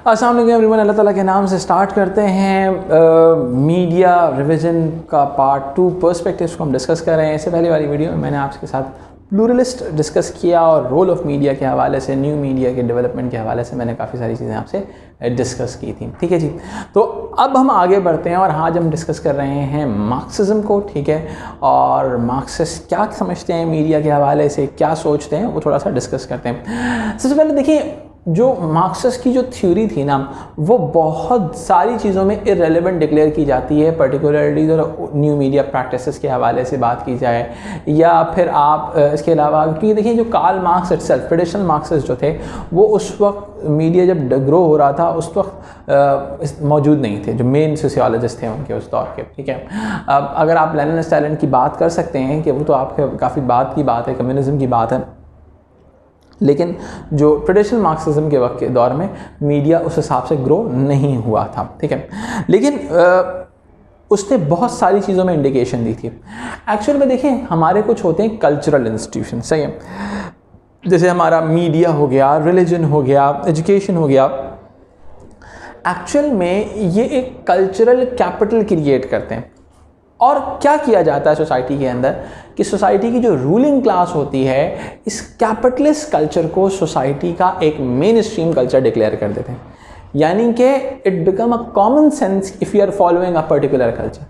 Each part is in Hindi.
अस्सलाम वालेकुम एवरीवन, अल्लाह ताला के नाम से स्टार्ट करते हैं मीडिया रिवीजन का पार्ट 2 पर्सपेक्टिव्स को हम डिस्कस कर रहे हैं। इससे पहले वाली वीडियो में मैंने आपके साथ प्लूरलिस्ट डिस्कस किया और रोल ऑफ मीडिया के हवाले से, न्यू मीडिया के डेवलपमेंट के हवाले से मैंने काफ़ी सारी चीज़ें आपसे डिस्कस की थी। ठीक है जी, तो अब हम आगे बढ़ते हैं और आज हम डिस्कस कर रहे हैं मार्क्सिज्म को। ठीक है, और मार्क्सिस्ट क्या समझते हैं मीडिया के हवाले से, क्या सोचते हैं, वो थोड़ा सा डिस्कस करते हैं। सबसे पहले देखिए, जो मार्क्सिस्ट की जो थ्योरी थी ना, वो बहुत सारी चीज़ों में इररेलेवेंट डिक्लेयर की जाती है, पर्टिकुलरली जो न्यू मीडिया प्रैक्टिसेस के हवाले से बात की जाए, या फिर आप इसके अलावा, क्योंकि देखिए जो Karl Marx itself, traditional Marxist जो थे, वो उस वक्त मीडिया जब ग्रो हो रहा था उस वक्त मौजूद नहीं थे, जो मेन सोशियोलॉजिस्ट थे उनके उस दौर के। ठीक है, अब अगर आप लेनिन स्टालिन की बात कर सकते हैं कि वो तो आपके काफ़ी बात की बात है, कम्युनिज्म की बात है, लेकिन जो ट्रेडिशनल मार्क्सिज्म के वक्त के दौर में मीडिया उस हिसाब से ग्रो नहीं हुआ था। ठीक है, लेकिन उसने बहुत सारी चीज़ों में इंडिकेशन दी थी। एक्चुअल में देखें, हमारे कुछ होते हैं कल्चरल इंस्टीट्यूशन, सही है, जैसे हमारा मीडिया हो गया, रिलीजन हो गया, एजुकेशन हो गया। एक्चुअल में ये एक कल्चरल कैपिटल क्रिएट करते हैं। और क्या किया जाता है सोसाइटी के अंदर कि सोसाइटी की जो रूलिंग क्लास होती है, इस कैपिटलिस्ट कल्चर को सोसाइटी का एक मेन स्ट्रीम कल्चर डिक्लेयर कर देते हैं। यानी कि it become a common sense if you are following a particular culture.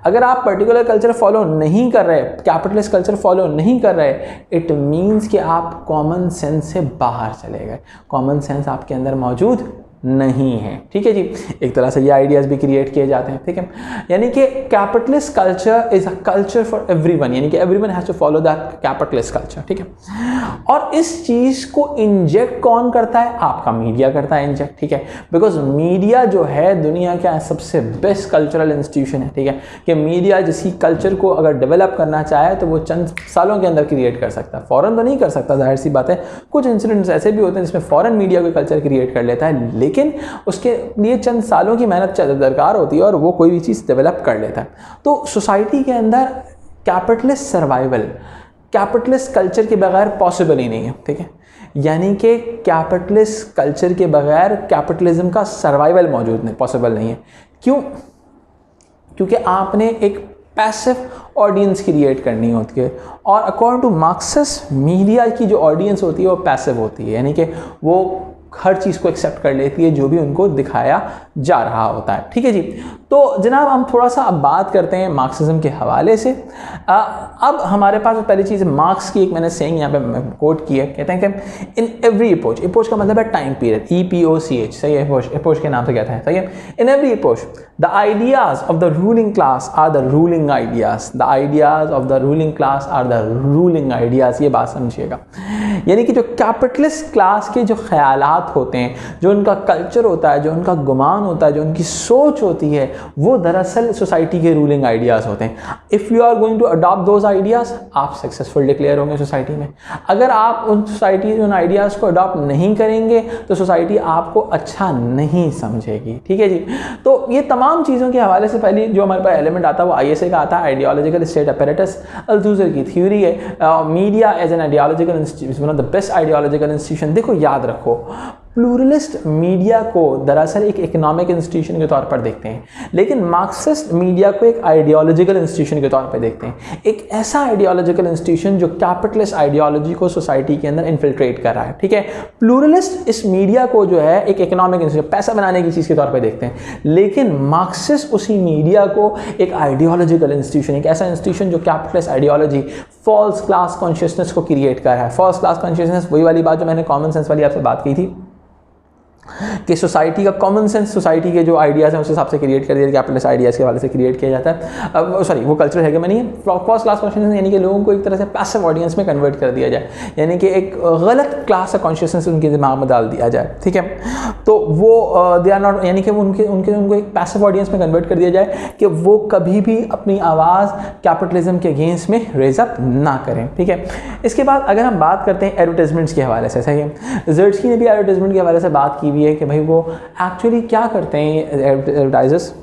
अगर आप पर्टिकुलर कल्चर फॉलो नहीं कर रहे, कैपिटलिस्ट कल्चर फॉलो नहीं कर रहे, इट मीन्स कि आप कॉमन सेंस से बाहर चले गए, कॉमन सेंस आपके अंदर मौजूद नहीं है। ठीक है जी, एक तरह से ये आइडियाज़ भी क्रिएट किए जाते हैं। ठीक है, यानी कि capitalist culture is a culture for everyone, यानी कि everyone has to follow that capitalist culture. ठीक है, और इस चीज़ को इंजेक्ट कौन करता है? आपका मीडिया करता है इंजेक्ट। ठीक है, बिकॉज मीडिया जो है दुनिया का सबसे बेस्ट कल्चरल इंस्टीट्यूशन है। ठीक है, कि मीडिया जिसकी कल्चर को अगर डेवलप करना चाहे तो वो चंद सालों के अंदर क्रिएट कर सकता है, फ़ौरन तो नहीं कर सकता, जाहिर सी बात है। कुछ इंसिडेंट्स ऐसे भी होते हैं जिसमें फ़ौरन मीडिया कोई कल्चर क्रिएट कर लेता है, लेकिन उसके लिए चंद सालों की मेहनत दरकार होती है और वो कोई भी चीज़ डेवलप कर लेता है। तो सोसाइटी के अंदर कैपिटलिस्ट सर्वाइवल कैपिटलिस्ट कल्चर के बगैर पॉसिबल ही नहीं है। ठीक है, यानी कि कैपिटलिस्ट कल्चर के बगैर कैपिटलिज्म का सर्वाइवल मौजूद नहीं, पॉसिबल नहीं है। क्यों? क्योंकि आपने एक पैसिव ऑडियंस क्रिएट करनी होती है, और अकॉर्डिंग टू मार्क्सिस्ट मीडिया की जो ऑडियंस होती है वो पैसिव होती है, यानी कि वो हर चीज़ को एक्सेप्ट कर लेती है जो भी उनको दिखाया जा रहा होता है। ठीक है जी, तो जनाब हम थोड़ा सा अब बात करते हैं मार्क्सिज्म के हवाले से। अब हमारे पास पहली चीज़ मार्क्स की एक मैंने सेइंग यहाँ पे कोट की है, कहते हैं कि इन एवरी एपोच, एपोच का मतलब है टाइम पीरियड, EPOCH, सही है, एपोच के नाम से कहता है, सही है। In every epoch the ideas of the ruling class are the ruling ideas, the ideas of the ruling class are the ruling ideas. ये बात समझिएगा, यानी कि जो कैपिटलिस्ट क्लास के जो ख्यालात होते हैं, जो उनका कल्चर होता है, जो उनका गुमान होता है, जो उनकी सोच होती है, वो दरअसल सोसाइटी के रूलिंग आइडियाज़ होते हैं। If you are going to adopt those ideas, आप सक्सेसफुल डिक्लेयर होंगे सोसाइटी में। अगर आप उन सोसाइटी उन आइडियाज़ को अडॉप्ट नहीं करेंगे तो सोसाइटी आपको अच्छा नहीं समझेगी। ठीक है जी, तो ये तमाम चीज़ों के हवाले से पहले जो हमारे पास एलिमेंट आता है वो ISA का आता है, आइडियोलॉजिकल स्टेट अपैरेटस। अल्थुज़र की थ्योरी है media as an ideological institution, one of the best ideological institution. देखो याद रखो, प्लूरलिस्ट मीडिया को दरअसल एक इकोनॉमिक इंस्टीट्यूशन के तौर पर देखते हैं, लेकिन मार्क्सिस्ट मीडिया को एक आइडियोलॉजिकल इंस्टीट्यूशन के तौर पर देखते हैं। एक ऐसा आइडियोलॉजिकल इंस्टीट्यूशन जो कैपिटलिस्ट आइडियोलॉजी को सोसाइटी के अंदर इन्फिल्ट्रेट कर रहा है। ठीक है, प्लूरलिस्ट इस मीडिया को जो है एक इकोनॉमिक इंस्टीट्यूशन, पैसा बनाने की चीज़ के तौर पर देखते हैं, लेकिन मार्क्सिस्ट उसी मीडिया को एक आइडियोलॉजिकल इंस्टीट्यूशन, एक ऐसा इंस्टीट्यूशन जो capitalist ideology, false class consciousness को क्रिएट कर रहा है। फॉल्स क्लास कॉन्शियसनेस, वही वाली बात जो मैंने कॉमन सेंस वाली आपसे बात की थी कि सोसाइटी का कॉमन सेंस सोसाइटी के जो आइडियाज़ हैं उस हिसाब से क्रिएट कर दिया, कैपिटलिस्ट आइडियाज़ के हवाले से क्रिएट किया जाता है। अब सॉरी, वो कल्चर है कि मैं नहीं है, फर्स्ट क्लास कॉन्शियसनेस, यानी कि लोगों को एक तरह से पैसिव ऑडियंस में कन्वर्ट कर दिया जाए, यानी कि एक गलत क्लास का कॉन्शियसनेस उनके दिमाग में डाल दिया जाए। ठीक है, तो वो दे आर नॉट, यानी कि उनको एक पैसिव ऑडियंस में कन्वर्ट कर दिया जाए कि वो कभी भी अपनी आवाज़ कैपिटलिज्म के अगेंस्ट में रेज अप ना करें। ठीक है, इसके बाद अगर हम बात करते हैं एडवर्टाइजमेंट्स के हवाले से, सही है, ज़र्ट्स्की ने भी एडवर्टाइजमेंट के हवाले से बात की हुई है कि भाई वो एक्चुअली क्या करते हैं एडवर्टाइजर्स,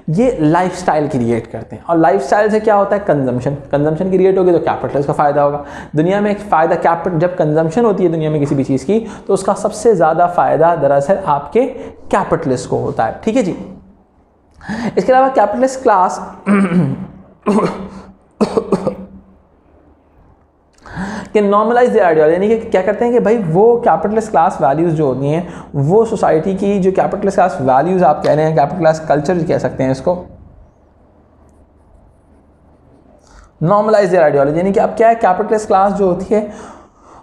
ये लाइफस्टाइल क्रिएट करते हैं। और लाइफस्टाइल से क्या होता है? कंजम्पशन। कंजम्पशन क्रिएट होगी तो कैपिटलिस्ट का फायदा होगा। दुनिया में एक फ़ायदा जब कंजम्पशन होती है दुनिया में किसी भी चीज़ की, तो उसका सबसे ज़्यादा फ़ायदा दरअसल आपके कैपिटलिस्ट को होता है। ठीक है जी। इसके अलावा कैपिटलिस्ट क्लास कि नॉर्मलाइज द आइडियोलॉजी, यानी कि क्या करते हैं कि भाई वो कैपिटलिस्ट क्लास वैल्यूज़ जो होती हैं, वो सोसाइटी की जो कैपिटलिस्ट क्लास वैल्यूज़ आप कह रहे हैं, कैपिटल क्लास कल्चर कह सकते हैं इसको, नॉर्मलाइज द आइडियोलॉजी, यानी कि अब क्या है, कैपिटलिस्ट क्लास जो होती है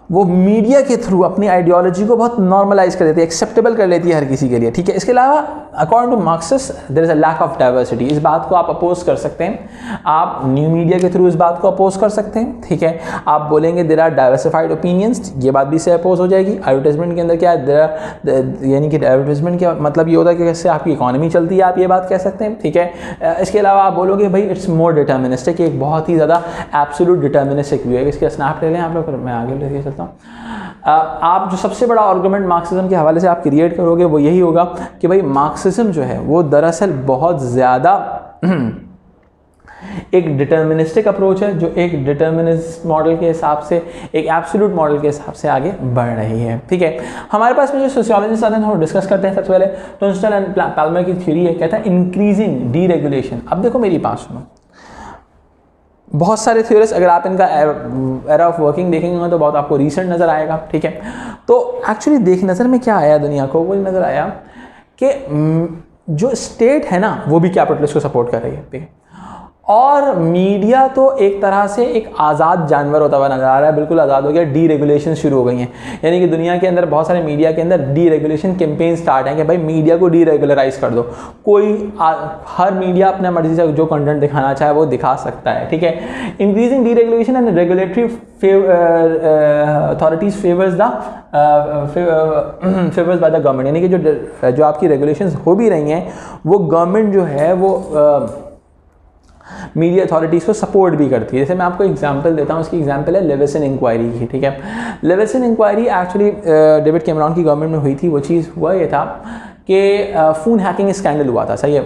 वो मीडिया के थ्रू अपनी आइडियोलॉजी को बहुत नॉर्मलाइज कर देती है, एक्सेप्टेबल कर लेती है हर किसी के लिए। ठीक है। इसके अलावा according to Marxist there is a lack of diversity. इस बात को आप अपोज कर सकते हैं, आप न्यू मीडिया के थ्रू इस बात को अपोज कर सकते हैं। ठीक है। आप बोलेंगे देयर आर डाइवर्सिफाइड ओपिनियंस, ये बात भी से अपोज हो जाएगी। एडवर्टाइजमेंट के अंदर क्या है, देयर आर, यानी कि एडवर्टाइजमेंट का मतलब ये होता है कि कैसे आपकी इकॉनमी चलती है, आप ये बात कह सकते हैं। ठीक है। इसके अलावा आप बोलोगे भाई इट्स मोर डिटर्मिनिस्टिक, एक बहुत ही ज़्यादा एब्सोल्यूट डिटर्मिनिस्टिक व्यू है। इसके स्नैप ले लें आप लोग, मैं आगे लेके चलता हूँ। आप जो सबसे बड़ा आर्गुमेंट मार्क्सिज्म के हवाले से आप क्रिएट करोगे वो यही होगा कि भाई मार्क्सिज्म जो है वो दरअसल बहुत ज़्यादा एक डिटर्मिनिस्टिक अप्रोच है, जो एक डिटर्मिनिस्ट मॉडल के हिसाब से, एक एब्सोल्यूट मॉडल के हिसाब से आगे बढ़ रही है। ठीक है। हमारे पास में जो सोशियोलॉजिस्ट आते हैं हम डिस्कस करते हैं। सबसे पहले टुनस्टन एंड पैल्मर की थ्योरी है, कहता है इंक्रीजिंग डीरेगुलेशन। अब देखो मेरी बात सुनो, बहुत सारे थ्योरिस्ट, अगर आप इनका एरा ऑफ वर्किंग देखेंगे तो बहुत आपको रीसेंट नज़र आएगा। ठीक है। तो एक्चुअली नज़र में क्या आया दुनिया को, वो नज़र आया कि जो स्टेट है ना वो भी कैपिटलिस्ट को सपोर्ट कर रही है। ठीक है। और मीडिया तो एक तरह से एक आज़ाद जानवर होता हुआ नजर आ रहा है, बिल्कुल आज़ाद हो गया। डी रेगुलेशन शुरू हो गई हैं, यानी कि दुनिया के अंदर बहुत सारे मीडिया के अंदर डी रेगुलेशन कैंपेन स्टार्ट हैं कि भाई मीडिया को डी रेगुलराइज कर दो। हर मीडिया अपने मर्जी से जो कंटेंट दिखाना चाहे वो दिखा सकता है। ठीक है। Increasing D regulation and regulatory authorities favours by the government, यानी कि जो आपकी रेगुलेशंस हो भी रही हैं वो गवर्नमेंट जो है वो मीडिया अथॉरिटीज़ को सपोर्ट भी करती है। जैसे मैं आपको एग्जांपल देता हूँ, उसकी एग्जांपल है लेविसन इंक्वायरी की। ठीक है। Leveson inquiry actually David Cameron की गवर्नमेंट में हुई थी। वो चीज़ हुआ ये था कि फ़ोन हैकिंग स्कैंडल हुआ था। सही है।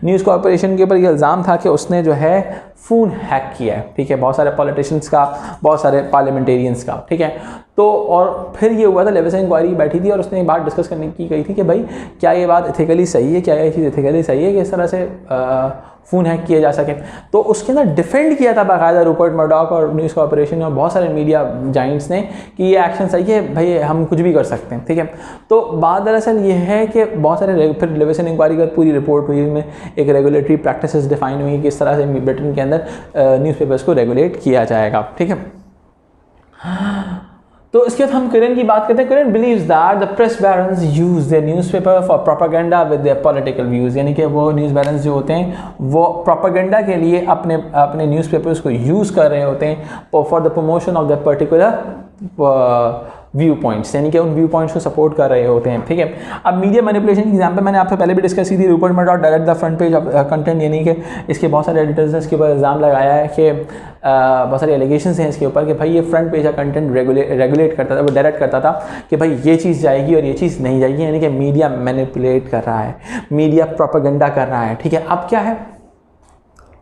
न्यूज़ कॉर्पोरेशन के ऊपर ये इल्ज़ाम था कि उसने जो है फ़ोन हैक किया है। ठीक है। बहुत सारे पॉलिटिशियंस का, बहुत सारे पार्लियामेंटेरियंस का। ठीक है। तो और फिर ये हुआ था, लेविसन इंक्वायरी बैठी थी और उसने एक बात डिस्कस करने की गई थी कि भाई क्या ये बात एथिकली सही है, क्या ये चीज़ एथिकली सही है कि इस तरह से फ़ोन हैक किया जा सके। तो उसके अंदर डिफेंड किया था बाकायदा रूपर्ट मर्डॉक और न्यूज़ कॉर्पोरेशन और बहुत सारे मीडिया जाइंट्स ने कि ये एक्शन सही है, भाई हम कुछ भी कर सकते हैं। ठीक है। तो बात दरअसल ये है कि बहुत सारे फिर लेविसन इंक्वायरी का पूरी रिपोर्ट हुई, में एक रेगुलेटरी प्रैक्टिसेस डिफाइन हुई कि इस तरह से ब्रिटेन के अंदर न्यूज़पेपर्स को रेगुलेट किया जाएगा। ठीक है। तो इसके बाद हम करेन की बात करते हैं। करेन believes that the press barons use their newspaper for propaganda with their political views, यानी कि वो न्यूज़ बैरन्स जो होते हैं वो प्रोपेगेंडा के लिए अपने न्यूज़पेपर्स को यूज़ कर रहे होते हैं for the promotion of the particular view points, यानी कि उन व्यू पॉइंट्स को सपोर्ट कर रहे होते हैं। ठीक है। अब मीडिया मैनिपुलेशन की एग्जांपल मैंने आपसे पहले भी डिस्कस की थी। Rupert Murdoch direct the front page of content, यानी कि इसके बहुत सारे एडिटर्स ने इसके ऊपर इल्ज़ाम लगाया है कि बहुत सारे एलिगेशंस हैं इसके ऊपर कि भाई ये फ्रंट पेज का कंटेंट रेगुलेट करता था, वो डायरेक्ट करता था कि भाई ये चीज़ जाएगी और ये चीज़ नहीं जाएगी, यानी कि मीडिया मैनिपुलेट कर रहा है, मीडिया प्रोपेगेंडा कर रहा है। ठीक है। अब क्या है,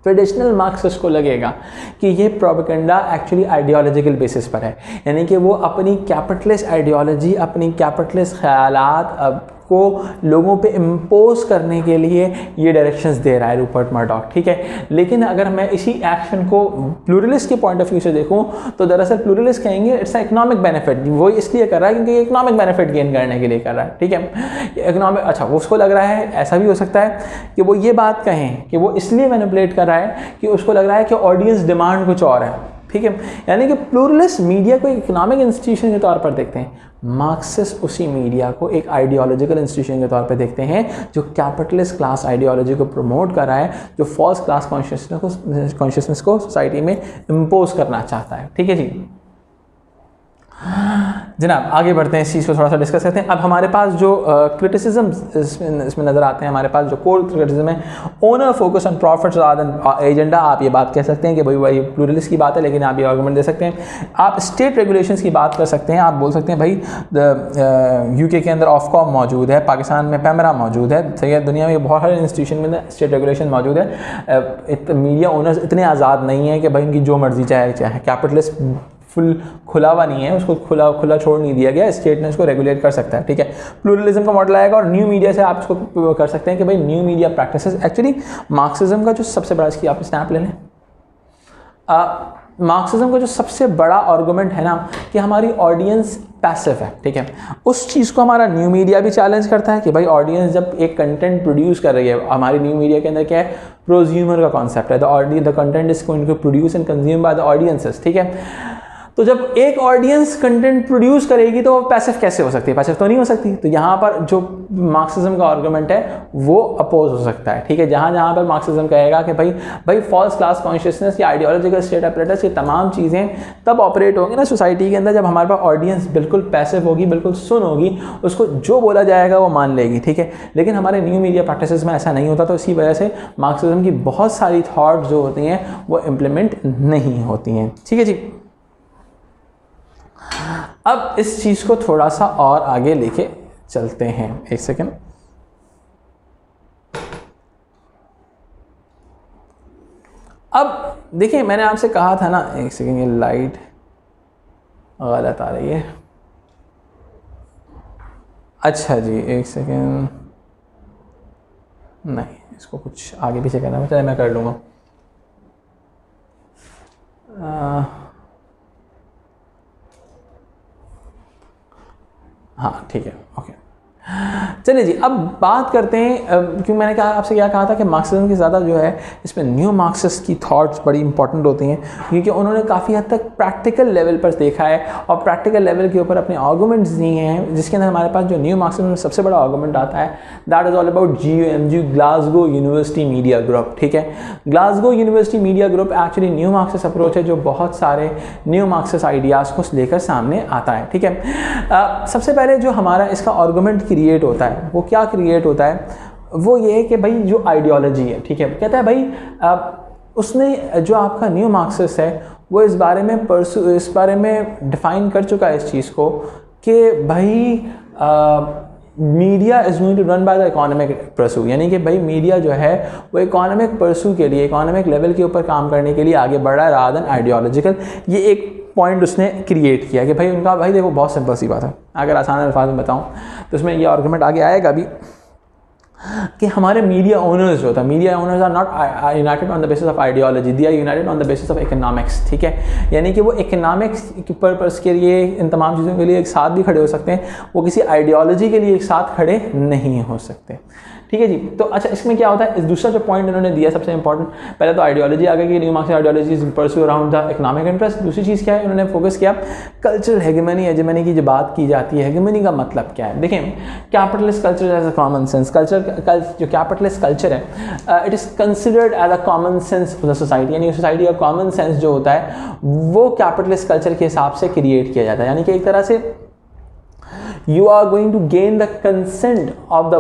ट्रेडिशनल मार्क्सिस्ट को लगेगा कि ये प्रोपेगेंडा एक्चुअली आइडियोलॉजिकल बेसिस पर है, यानी कि वो अपनी कैपिटलिस्ट आइडियोलॉजी, अपनी कैपिटलिस्ट ख्यालात को लोगों पे इम्पोज करने के लिए ये डायरेक्शंस दे रहा है रूपर्ट मर्डॉक। ठीक है। लेकिन अगर मैं इसी एक्शन को प्लूरलिस्ट के पॉइंट ऑफ व्यू से देखूं तो दरअसल प्लूरलिस्ट कहेंगे इट्स इकोनॉमिक बेनिफिट, वो इसलिए कर रहा है क्योंकि ये इकोनॉमिक बेनिफिट गेन करने के लिए कर रहा है। ठीक है। इकोनॉमिक, अच्छा उसको लग रहा है, ऐसा भी हो सकता है कि वो ये बात कहें कि वो इसलिए मैनिपुलेट कर रहा है कि उसको लग रहा है कि ऑडियंस डिमांड कुछ और है। ठीक है। यानी कि प्लूरलिस्ट मीडिया को एक इकोनॉमिक इंस्टीट्यूशन के तौर पर देखते हैं, मार्क्सिस्ट उसी मीडिया को एक आइडियोलॉजिकल इंस्टीट्यूशन के तौर पे देखते हैं जो कैपिटलिस्ट क्लास आइडियोलॉजी को प्रमोट कर रहा है, जो फॉल्स क्लास कॉन्शियसनेस को सोसाइटी में इम्पोज करना चाहता है। ठीक है जी। जनाब आगे बढ़ते हैं, इस चीज़ को थोड़ा सा डिस्कस करते हैं। अब हमारे पास जो क्रिटिसिज्म इसमें नज़र आते हैं, हमारे पास जो कोर क्रिटिसिज्म है, owner focus on profit rather than agenda. आप ये बात कह सकते हैं कि भाई प्लूरलिस्ट की बात है, लेकिन आप ये आर्गूमेंट दे सकते हैं। आप स्टेट रेगुलेशंस की बात कर सकते हैं, आप बोल सकते हैं भाई यूके के अंदर ऑफकॉम मौजूद है, पाकिस्तान में पैमरा मौजूद है, सही है, दुनिया में बहुत सारे इंस्टीट्यूशन में स्टेट रेगुलेशन मौजूद है। मीडिया ओनर्स इतने आज़ाद नहीं है कि भाई उनकी जो मर्जी चाहे कैपिटलिस्ट फुल खुला हुआ नहीं है, उसको खुला छोड़ नहीं दिया गया, स्टेट ने उसको रेगुलेट कर सकता है, ठीक है। प्लूरलिज्म का मॉडल आएगा और न्यू मीडिया से आप इसको कर सकते हैं कि भाई new media practices. Actually Marxism का जो सबसे बड़ा, इसकी आप स्नैप ले लें, मार्क्सिज्म का जो सबसे बड़ा आर्गूमेंट है ना कि हमारी ऑडियंस पैसिव है, ठीक है। उस चीज़ को हमारा न्यू मीडिया भी चैलेंज करता है कि भाई ऑडियंस जब एक कंटेंट प्रोड्यूस कर रही है, हमारी न्यू मीडिया के अंदर क्या है, प्रोज्यूमर का कॉन्सेप्ट है, the content is going to produce and consume by the audiences, ठीक है। तो जब एक ऑडियंस कंटेंट प्रोड्यूस करेगी तो वो पैसिव कैसे हो सकती है, पैसिव तो नहीं हो सकती। तो यहाँ पर जो मार्क्सिज्म का आर्गुमेंट है वो अपोज हो सकता है, ठीक है। जहाँ पर मार्क्सिज्म कहेगा कि भाई फॉल्स क्लास कॉन्शियसनेस या आइडियोलॉजिकल स्टेट अपरेटस, ये तमाम चीज़ें तब ऑपरेट होंगी ना सोसाइटी के अंदर जब हमारे पास ऑडियंस बिल्कुल पैसिव होगी, बिल्कुल सुन होगी, उसको जो बोला जाएगा वो मान लेगी, ठीक है। लेकिन हमारे न्यू मीडिया प्रैक्टिसेस में ऐसा नहीं होता, तो इसी वजह से मार्क्सिज्म की बहुत सारी थॉट्स जो होती हैं वो इम्प्लीमेंट नहीं होती हैं, ठीक है जी। अब इस चीज़ को थोड़ा सा और आगे लेके चलते हैं, एक सेकेंड। अब देखिए मैंने आपसे कहा था ना, एक सेकेंड, ये लाइट गलत आ रही है। अच्छा जी एक सेकेंड, नहीं इसको कुछ आगे पीछे करना है, चलिए मैं कर लूँगा। हाँ ठीक है, ओके। चलिए जी अब बात करते हैं, क्योंकि मैंने कहा आपसे क्या कहा था कि मार्क्सिज्म की ज़्यादा जो है इसमें न्यू मार्क्सिस्ट की थॉट्स बड़ी इंपॉर्टेंट होती हैं, क्योंकि उन्होंने काफ़ी हद तक प्रैक्टिकल लेवल पर देखा है और प्रैक्टिकल लेवल के ऊपर अपने आर्गूमेंट्स दिए हैं, जिसके अंदर हमारे पास जो न्यू मार्क्सिज्म में सबसे बड़ा आर्गूमेंट आता है, that is all about GUMG, Glasgow university media group, ठीक है। Glasgow university media group actually new Marxist approach है जो बहुत सारे न्यू मार्क्सिस्ट आइडियाज़ को लेकर सामने आता है, ठीक है। सबसे पहले जो हमारा इसका आर्गूमेंट क्रिएट होता है वो क्या क्रिएट होता है, वो ये है कि भाई जो आइडियोलॉजी है, ठीक है, कहता है भाई उसने जो आपका न्यू मार्क्सिस्ट है वो इस बारे में डिफाइन कर चुका है इस चीज़ को कि भाई media is going to run by the economic pursue, यानी कि भाई मीडिया जो है वो इकोनॉमिक परसू के लिए, इकोनॉमिक लेवल के ऊपर काम करने के लिए आगे बढ़ रहा है रादर देन आइडियोलॉजिकल। ये एक पॉइंट उसने क्रिएट किया कि भाई उनका, भाई देखो बहुत सिंपल सी बात है, अगर आसान अल्फाज में बताऊं तो उसमें ये आर्गुमेंट आगे आएगा भी कि हमारे मीडिया ओनर्स जो होता है, media owners are not united on the basis of ideology, they are united on the basis of economics, ठीक है। यानी कि वो इकोनॉमिक्स पर्पस के लिए, इन तमाम चीज़ों के लिए एक साथ भी खड़े हो सकते हैं, वो किसी आइडियोलॉजी के लिए एक साथ खड़े नहीं हो सकते, ठीक है जी। तो अच्छा इसमें क्या होता है, इस दूसरा जो पॉइंट इन्होंने दिया सबसे इंपॉर्टेंट, पहले तो आइडियोलॉजी आ गई कि new Marxist ideology is pursue around the economic interest. दूसरी चीज़ क्या है, इन्होंने फोकस किया कल्चरल हेगेमनी की जो बात की जाती है, हेगेमनी का मतलब क्या है। देखें capitalist culture as a common sense, जो कैपिटलिस्ट कल्चर है it is considered as a common sense of the society, यानी सोसाइटी का कॉमन सेंस जो होता है वो कैपिटलिस्ट कल्चर के हिसाब से क्रिएट किया जाता है, यानी कि एक तरह से you are going to gain the consent of the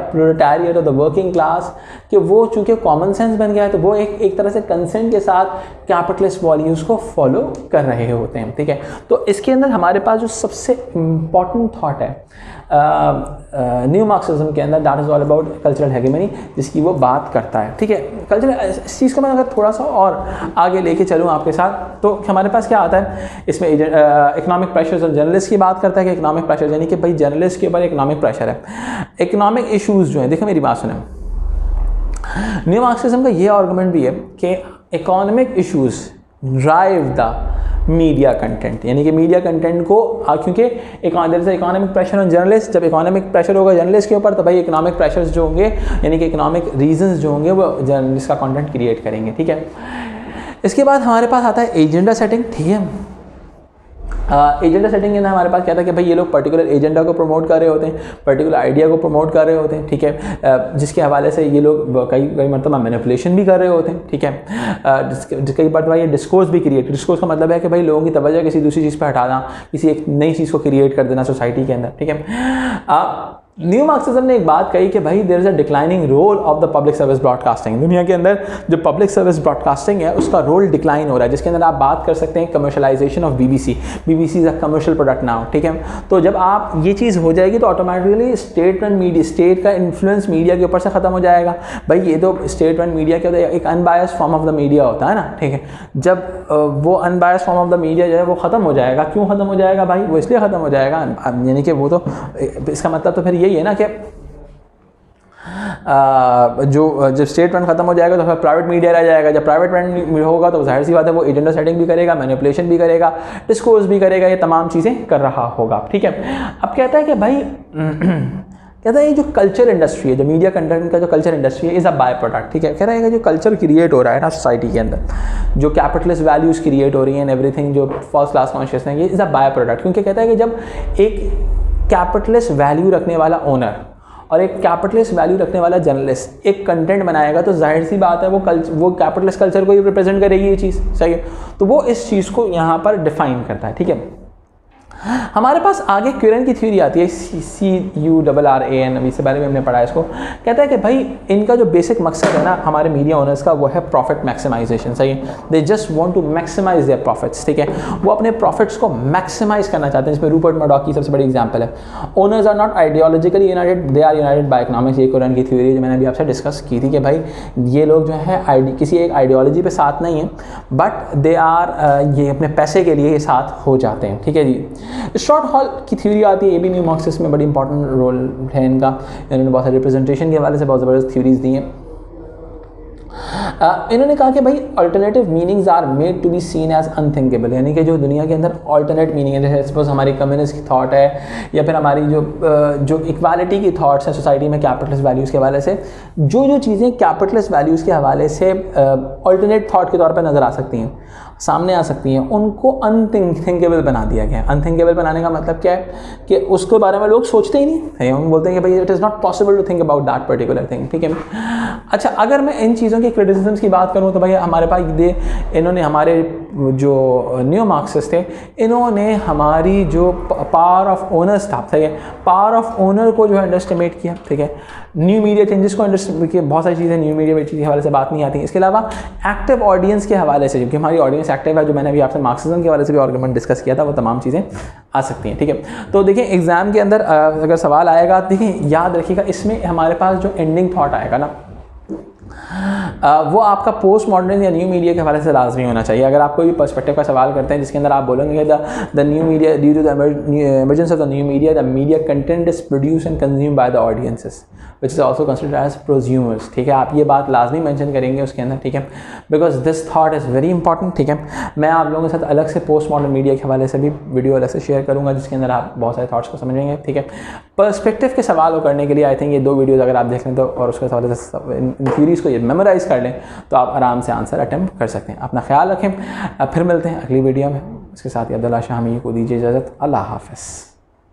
proletariat of the working class, कि वो चूँकि कॉमन सेंस बन गया है तो वो एक तरह से कंसेंट के साथ कैपिटलिस्ट वैल्यूज़ को फॉलो कर रहे होते हैं, ठीक है। तो इसके अंदर हमारे पास जो सबसे इम्पॉर्टेंट थॉट है न्यू मार्क्सिज्म के अंदर, that is all about cultural hegemony, जिसकी वो बात करता है, ठीक है। कल्चरल, इस चीज़ को मैं अगर थोड़ा सा और आगे लेके चलूँ आपके साथ, तो हमारे पास क्या आता है इसमें, इकोनॉमिक प्रेशर्स और जर्नलिस्ट की बात करता है कि इकोनॉमिक प्रेशर, यानी कि भाई जर्नलिस्ट के ऊपर इकोनॉमिक प्रेशर है, इकोनॉमिक इशूज़ जो हैं, देखो मेरी बात सुने, न्यू मार्क्सिज्म का ये आर्गुमेंट भी है कि economic issues drive the media content, यानी कि मीडिया कंटेंट को, क्योंकि इकोनॉमिक प्रेशर ऑन जर्नलिस्ट, जब इकोनॉमिक प्रेशर होगा जर्नलिस्ट के ऊपर तो भाई इकोनॉमिक प्रेशर्स जो होंगे, यानी कि इकोनॉमिक रीजंस जो होंगे वो जर्नलिस्ट का कंटेंट क्रिएट करेंगे, ठीक है। इसके बाद हमारे पास आता है एजेंडा सेटिंग, ठीक है। एजेंडा सेटिंग के अंदर हमारे पास क्या था कि भाई ये लोग पर्टिकुलर एजेंडा को प्रमोट कर रहे होते हैं, पर्टिकुलर आइडिया को प्रमोट कर रहे होते हैं, ठीक है, जिसके हवाले से ये लोग कई मरतबा मैनिपुलेशन भी कर रहे होते हैं, ठीक है, कई मरतबा ये डिस्कोर्स भी क्रिएट, डिस्कोर्स का मतलब है कि भाई लोगों की तवज्जो किसी दूसरी चीज़ पर हटाना, किसी एक नई चीज़ को क्रिएट कर देना सोसाइटी के अंदर, ठीक है। न्यू मार्क्सिज्म ने एक बात कही कि भाई there is a declining role of the public service broadcasting. दुनिया के अंदर जो पब्लिक सर्विस ब्रॉडकास्टिंग है उसका रोल डिक्लाइन हो रहा है, जिसके अंदर आप बात कर सकते हैं commercialisation of BBC is a commercial product now, ठीक है। तो जब आप ये चीज़ हो जाएगी तो automatically state run media, state का इन्फ्लुएंस मीडिया के ऊपर से ख़त्म हो जाएगा। भाई ये तो स्टेट रन मीडिया क्या होता है, एक unbias form of the media होता है ना, ठीक है। जब वो unbias form of the media जो है वो ख़त्म हो जाएगा, क्यों ख़त्म हो जाएगा भाई, वो इसलिए ख़त्म हो जाएगा, यानी कि वो तो इसका मतलब तो फिर यही है ना कि जब स्टेट रन खत्म हो जाएगा तो फिर प्राइवेट मीडिया रह जाएगा। जब प्राइवेट रन होगा तो जाहिर सी बात है वो एजेंडा सेटिंग भी करेगा, मैनिपुलेशन भी करेगा, डिस्कोर्स भी करेगा, ये तमाम चीज़ें कर रहा होगा, ठीक है। अब कहता है कि भाई कहता है ये जो कल्चर इंडस्ट्री है, जो मीडिया कंटेंट का जो कल्चर इंडस्ट्री है, इज़ अ बाय प्रोडक्ट, ठीक है। कह रहा है कि जो कल्चर क्रिएट हो रहा है ना सोसाइटी के अंदर, जो कैपिटलिस्ट वैल्यूज़ क्रिएट हो रही हैं, एवरीथिंग, जो फर्स्ट क्लास कॉन्शियसनेस, ये इज़ अ बाय प्रोडक्ट। क्योंकि कहता है कि जब एक कैपिटलिस्ट वैल्यू रखने वाला ओनर और एक कैपिटलिस्ट वैल्यू रखने वाला जर्नलिस्ट एक कंटेंट बनाएगा तो जाहिर सी बात है वो कैपिटलिस्ट कल्चर को ही रिप्रेजेंट करेगी ये चीज़, सही है। तो वो इस चीज़ को यहाँ पर डिफाइन करता है, ठीक है। हमारे पास आगे क्यूरन की थ्योरी आती है, CURRAN, अभी इससे पहले भी हमने पढ़ा है इसको। कहता है कि भाई इनका जो बेसिक मकसद है ना हमारे मीडिया ओनर्स का, वो है प्रॉफिट मैक्सिमाइजेशन, सही है। They just want to maximize their profits, ठीक है। वो अपने प्रॉफिट्स को मैक्सिमाइज करना चाहते हैं, जिसमें रूपर्ट मर्डॉक की सबसे बड़ी एग्जाम्पल है। Owners are not ideologically united, they are united by economics. ये क्यूरन की थ्योरी जो मैंने अभी आपसे डिस्कस की थी कि भाई ये लोग जो है किसी एक आइडियोलॉजी पे साथ नहीं है, बट दे आर ये अपने पैसे के लिए साथ हो जाते हैं, ठीक है जी। शॉर्ट हॉल की थ्योरी आती है, ये भी न्यू मार्क्सिज्म में बड़ी इंपॉर्टेंट रोल है इनका। इन्होंने बहुत सारे रिप्रेजेंटेशन के हवाले से बहुत ज़बरदस्त थ्योरीज दी हैं। इन्होंने कहा कि भाई alternative meanings are made to be seen as unthinkable, यानी कि जो दुनिया के अंदर अल्टरनेट मीनिंग है, जैसे सपोज हमारी कम्युनिस्ट की थॉट है या फिर हमारी जो इक्वालिटी की थॉट्स हैं सोसाइटी में कैपिटलिस्ट वैल्यूज़ के हवाले से, जो चीज़ें कैपिटलिस्ट वैल्यूज़ के हवाले से अल्टरनेट थॉट के तौर पर नज़र आ सकती हैं, सामने आ सकती हैं, उनको अनथिंकेबल बना दिया गया है। अनथिंकेबल बनाने का मतलब क्या है कि उसके बारे में लोग सोचते ही नहीं, हम बोलते हैं कि भाई it is not possible to think about that particular thing, ठीक है। अच्छा, अगर मैं इन चीज़ों की क्रिटिसिज्म्स की बात करूँ तो भाई हमारे पास इन्होंने हमारे जो न्यू मार्क्सिस्ट थे, इन्होंने हमारी जो पावर ऑफ ओनर्स था, ठीक है, पावर ऑफ ओनर को जो है अंडरस्टिमेट किया, ठीक है। न्यू मीडिया चेंजेस को अंडरस्टिमेट किया, बहुत सारी चीज़ें न्यू मीडिया के हवाले से बात नहीं आती। इसके अलावा एक्टिव ऑडियंस के हवाले से, क्योंकि हमारी ऑडियंस एक्टिव है, जो मैंने अभी आपसे मार्क्सिज्म के हवाले से भी आर्गुमेंट डिस्कस किया था, वो तमाम चीज़ें आ सकती हैं, ठीक है। तो देखिए एग्ज़ाम के अंदर अगर सवाल आएगा, देखिए याद रखिएगा, इसमें हमारे पास जो एंडिंग थॉट आएगा ना, वो आपका पोस्ट मॉडर्न या न्यू मीडिया के हवाले से लाजमी होना चाहिए। अगर आप कोई भी पर्सपेक्टिव का सवाल करते हैं जिसके अंदर आप बोलेंगे the new media due to the emergence of the new media, the media content is produced and consumed by the audiences which is also considered as prosumers, ठीक है। आप ये बात लाजमी मेंशन करेंगे उसके अंदर, ठीक है, because this thought is very important, ठीक है। मैं आप लोगों के साथ अलग से पोस्ट मॉडर्न मीडिया के हवाले से भी वीडियो अलग से शेयर करूँगा, जिसके अंदर आप बहुत सारे थॉट्स को समझेंगे, ठीक है। पर्सपेक्टिव के सवाल करने के लिए आई थिंक ये 2 वीडियोज़ अगर आप देख लें तो, और उसके हवाले से इन थ्योरीज़ को ये मेमोराइज़ कर लें तो आप आराम से आंसर अटैम्प्ट कर सकते हैं। अपना ख्याल रखें, फिर मिलते हैं अगली वीडियो में। इसके साथ ही अब्दुल्ला शाह हमीद को दीजिए इजाज़त। अल्लाह हाफ़िज़।